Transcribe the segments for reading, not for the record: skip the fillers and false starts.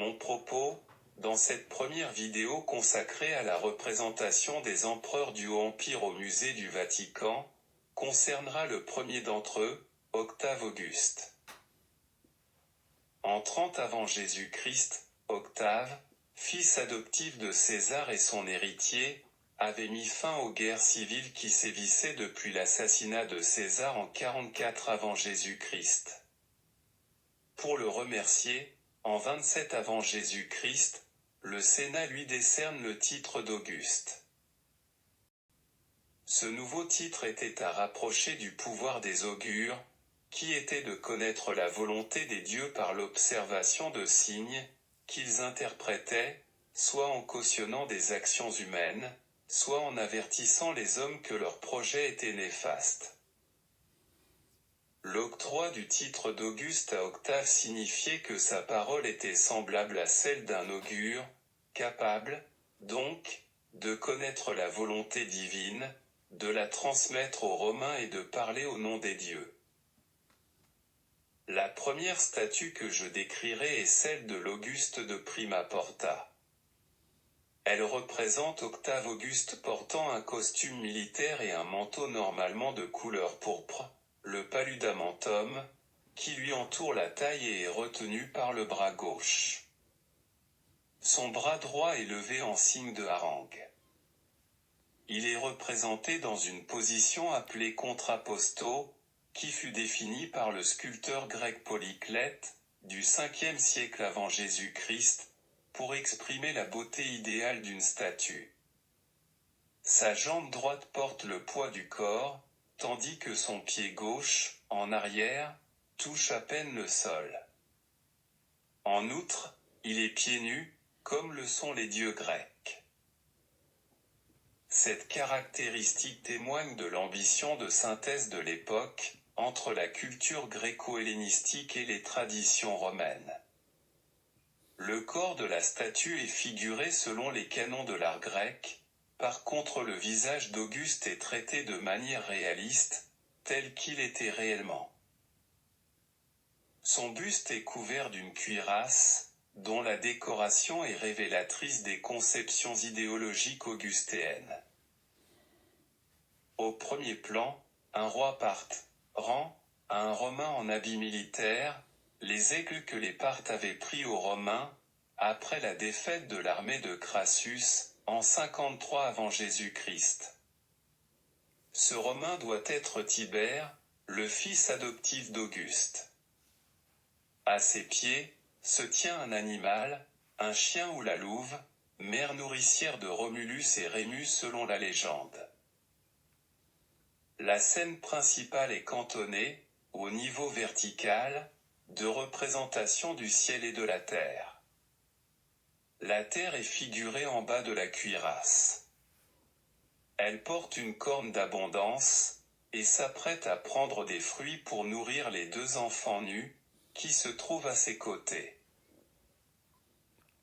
Mon propos, dans cette première vidéo consacrée à la représentation des empereurs du Haut Empire au musée du Vatican, concernera le premier d'entre eux, Octave Auguste. En 30 avant Jésus-Christ, Octave, fils adoptif de César et son héritier, avait mis fin aux guerres civiles qui sévissaient depuis l'assassinat de César en 44 avant Jésus-Christ. Pour le remercier, en 27 avant Jésus-Christ, le Sénat lui décerne le titre d'Auguste. Ce nouveau titre était à rapprocher du pouvoir des augures, qui était de connaître la volonté des dieux par l'observation de signes, qu'ils interprétaient, soit en cautionnant des actions humaines, soit en avertissant les hommes que leur projet était néfaste. L'octroi du titre d'Auguste à Octave signifiait que sa parole était semblable à celle d'un augure, capable, donc, de connaître la volonté divine, de la transmettre aux Romains et de parler au nom des dieux. La première statue que je décrirai est celle de l'Auguste de Prima Porta. Elle représente Octave Auguste portant un costume militaire et un manteau normalement de couleur pourpre, le paludamentum, qui lui entoure la taille et est retenu par le bras gauche. Son bras droit est levé en signe de harangue. Il est représenté dans une position appelée contrapposto, qui fut définie par le sculpteur grec Polyclète, du 5e siècle avant Jésus-Christ, pour exprimer la beauté idéale d'une statue. Sa jambe droite porte le poids du corps, tandis que son pied gauche, en arrière, touche à peine le sol. En outre, il est pieds nus, comme le sont les dieux grecs. Cette caractéristique témoigne de l'ambition de synthèse de l'époque, entre la culture gréco-hellénistique et les traditions romaines. Le corps de la statue est figuré selon les canons de l'art grec, par contre le visage d'Auguste est traité de manière réaliste, tel qu'il était réellement. Son buste est couvert d'une cuirasse, dont la décoration est révélatrice des conceptions idéologiques augustéennes. Au premier plan, un roi parthe rend à un Romain en habit militaire les aigles que les Parthes avaient pris aux Romains, après la défaite de l'armée de Crassus, en 53 avant Jésus-Christ. Ce Romain doit être Tibère, le fils adoptif d'Auguste. À ses pieds, se tient un animal, un chien ou la louve, mère nourricière de Romulus et Rémus selon la légende. La scène principale est cantonnée, au niveau vertical, de représentation du ciel et de la terre. La terre est figurée en bas de la cuirasse. Elle porte une corne d'abondance, et s'apprête à prendre des fruits pour nourrir les deux enfants nus, qui se trouvent à ses côtés.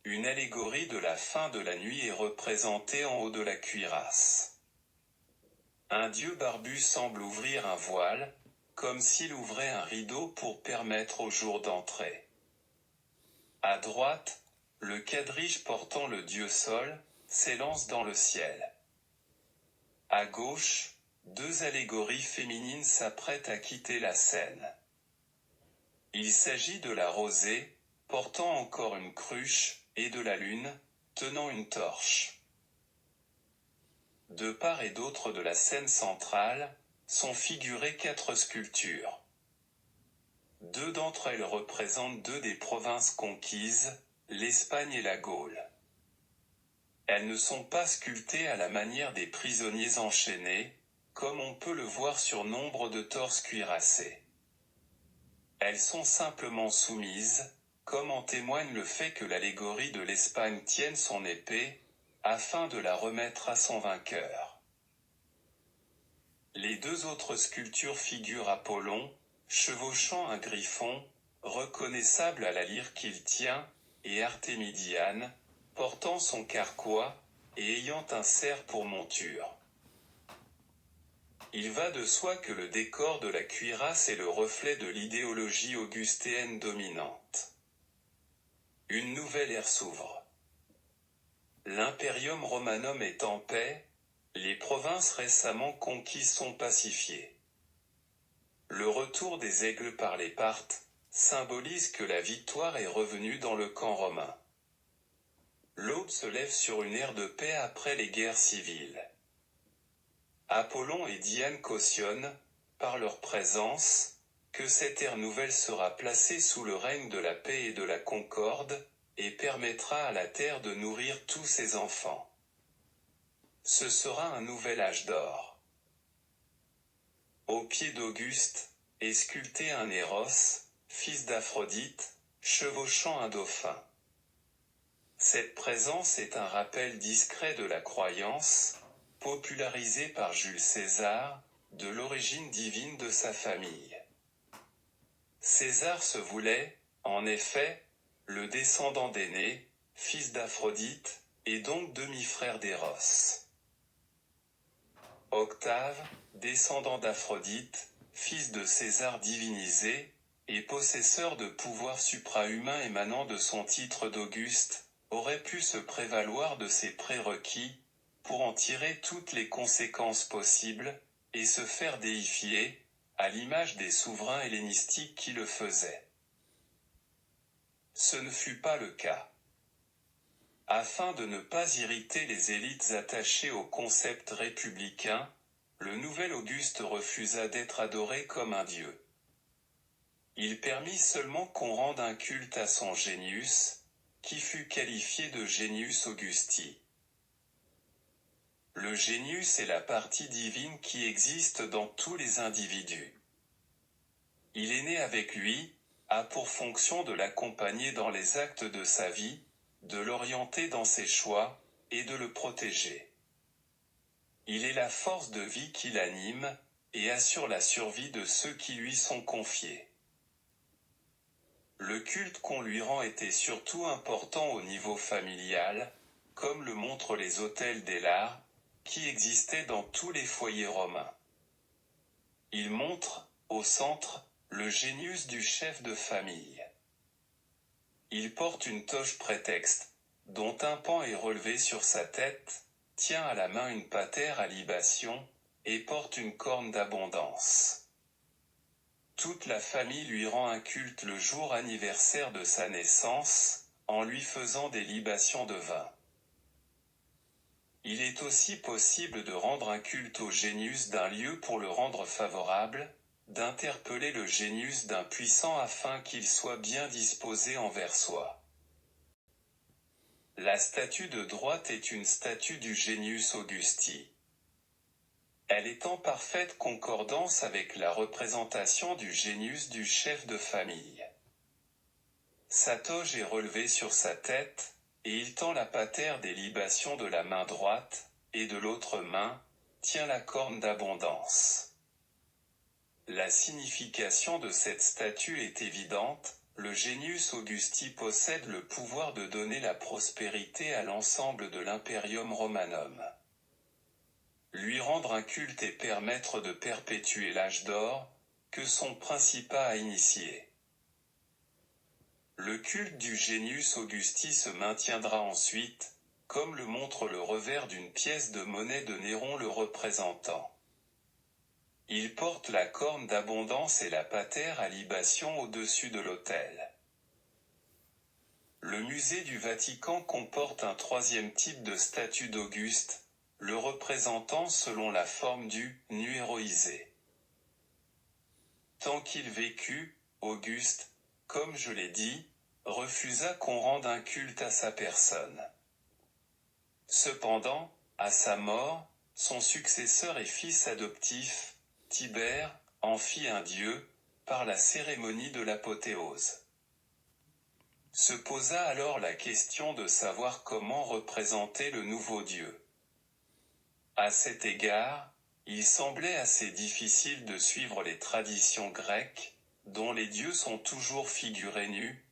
Une allégorie de la fin de la nuit est représentée en haut de la cuirasse. Un dieu barbu semble ouvrir un voile, comme s'il ouvrait un rideau pour permettre au jour d'entrer. À droite, le quadrige portant le dieu Sol s'élance dans le ciel. À gauche, deux allégories féminines s'apprêtent à quitter la scène. Il s'agit de la rosée, portant encore une cruche, et de la lune, tenant une torche. De part et d'autre de la scène centrale, sont figurées 4 sculptures. 2 d'entre elles représentent 2 des provinces conquises, l'Espagne et la Gaule. Elles ne sont pas sculptées à la manière des prisonniers enchaînés, comme on peut le voir sur nombre de torses cuirassés. Elles sont simplement soumises, comme en témoigne le fait que l'allégorie de l'Espagne tienne son épée, afin de la remettre à son vainqueur. Les 2 autres sculptures figurent Apollon, chevauchant un griffon, reconnaissable à la lyre qu'il tient, et Artémidiane, portant son carquois, et ayant un cerf pour monture. Il va de soi que le décor de la cuirasse est le reflet de l'idéologie augustéenne dominante. une nouvelle ère s'ouvre. L'Imperium Romanum est en paix, les provinces récemment conquises sont pacifiées. Le retour des aigles par les Parthes symbolise que la victoire est revenue dans le camp romain. L'aube se lève sur une ère de paix après les guerres civiles. Apollon et Diane cautionnent, par leur présence, que cette ère nouvelle sera placée sous le règne de la paix et de la concorde, et permettra à la terre de nourrir tous ses enfants. Ce sera un nouvel âge d'or. Au pied d'Auguste est sculpté un Éros, fils d'Aphrodite, chevauchant un dauphin. Cette présence est un rappel discret de la croyance, popularisée par Jules César, de l'origine divine de sa famille. César se voulait, en effet, le descendant d'Énée, fils d'Aphrodite, et donc demi-frère d'Éros. Octave, descendant d'Aphrodite, fils de César divinisé, et possesseur de pouvoirs supra-humains émanant de son titre d'Auguste, aurait pu se prévaloir de ses prérequis, pour en tirer toutes les conséquences possibles, et se faire déifier, à l'image des souverains hellénistiques qui le faisaient. Ce ne fut pas le cas. Afin de ne pas irriter les élites attachées au concept républicain, le nouvel Auguste refusa d'être adoré comme un dieu. Il permit seulement qu'on rende un culte à son Genius, qui fut qualifié de Genius Augusti. Le Genius est la partie divine qui existe dans tous les individus. Il est né avec lui, a pour fonction de l'accompagner dans les actes de sa vie, de l'orienter dans ses choix, et de le protéger. Il est la force de vie qui l'anime, et assure la survie de ceux qui lui sont confiés. Le culte qu'on lui rend était surtout important au niveau familial, comme le montrent les autels d'Élare, qui existaient dans tous les foyers romains. Il montre, au centre, le Genius du chef de famille. Il porte une toge prétexte, dont un pan est relevé sur sa tête, tient à la main une patère à libation, et porte une corne d'abondance. Toute la famille lui rend un culte le jour anniversaire de sa naissance, en lui faisant des libations de vin. Il est aussi possible de rendre un culte au Genius d'un lieu pour le rendre favorable, d'interpeller le Genius d'un puissant afin qu'il soit bien disposé envers soi. La statue de droite est une statue du Genius Augusti. Elle est en parfaite concordance avec la représentation du Genius du chef de famille. Sa toge est relevée sur sa tête, et il tend la patère des libations de la main droite, et de l'autre main, tient la corne d'abondance. La signification de cette statue est évidente, le Genius Augusti possède le pouvoir de donner la prospérité à l'ensemble de l'Imperium Romanum. Lui rendre un culte et permettre de perpétuer l'âge d'or, que son principat a initié. Le culte du Genius Augusti se maintiendra ensuite, comme le montre le revers d'une pièce de monnaie de Néron le représentant. Il porte la corne d'abondance et la patère à libation au-dessus de l'autel. Le musée du Vatican comporte un troisième type de statue d'Auguste, le représentant selon la forme du « nu héroïsé ». Tant qu'il vécut, Auguste, comme je l'ai dit, refusa qu'on rende un culte à sa personne. Cependant, à sa mort, son successeur et fils adoptif, Tibère, en fit un dieu, par la cérémonie de l'apothéose. Se posa alors la question de savoir comment représenter le nouveau dieu. À cet égard, il semblait assez difficile de suivre les traditions grecques, dont les dieux sont toujours figurés nus.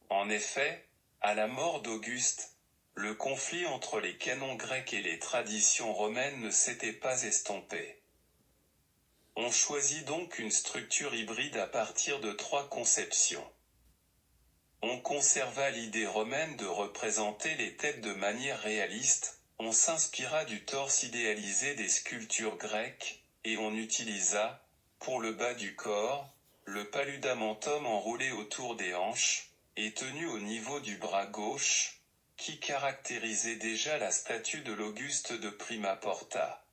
En effet, à la mort d'Auguste, le conflit entre les canons grecs et les traditions romaines ne s'était pas estompé. On choisit donc une structure hybride à partir de trois conceptions. On conserva l'idée romaine de représenter les têtes de manière réaliste, on s'inspira du torse idéalisé des sculptures grecques, et on utilisa, pour le bas du corps, le paludamentum enroulé autour des hanches, et tenu au niveau du bras gauche, qui caractérisait déjà la statue de l'Auguste de Prima Porta.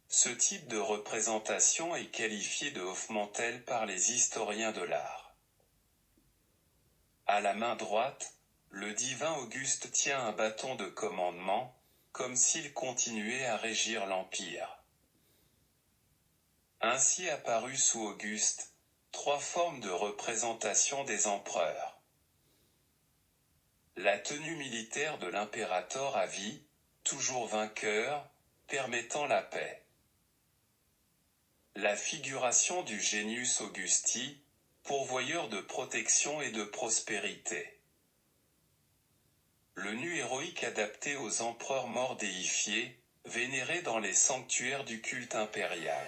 Ce type de représentation est qualifié de hoffmantel par les historiens de l'art. À la main droite, le divin Auguste tient un bâton de commandement, comme s'il continuait à régir l'Empire. Ainsi apparut sous Auguste, 3 formes de représentation des empereurs. La tenue militaire de l'impérator à vie, toujours vainqueur, permettant la paix. La figuration du Genius Augusti, pourvoyeur de protection et de prospérité. Le nu héroïque adapté aux empereurs morts déifiés, vénérés dans les sanctuaires du culte impérial.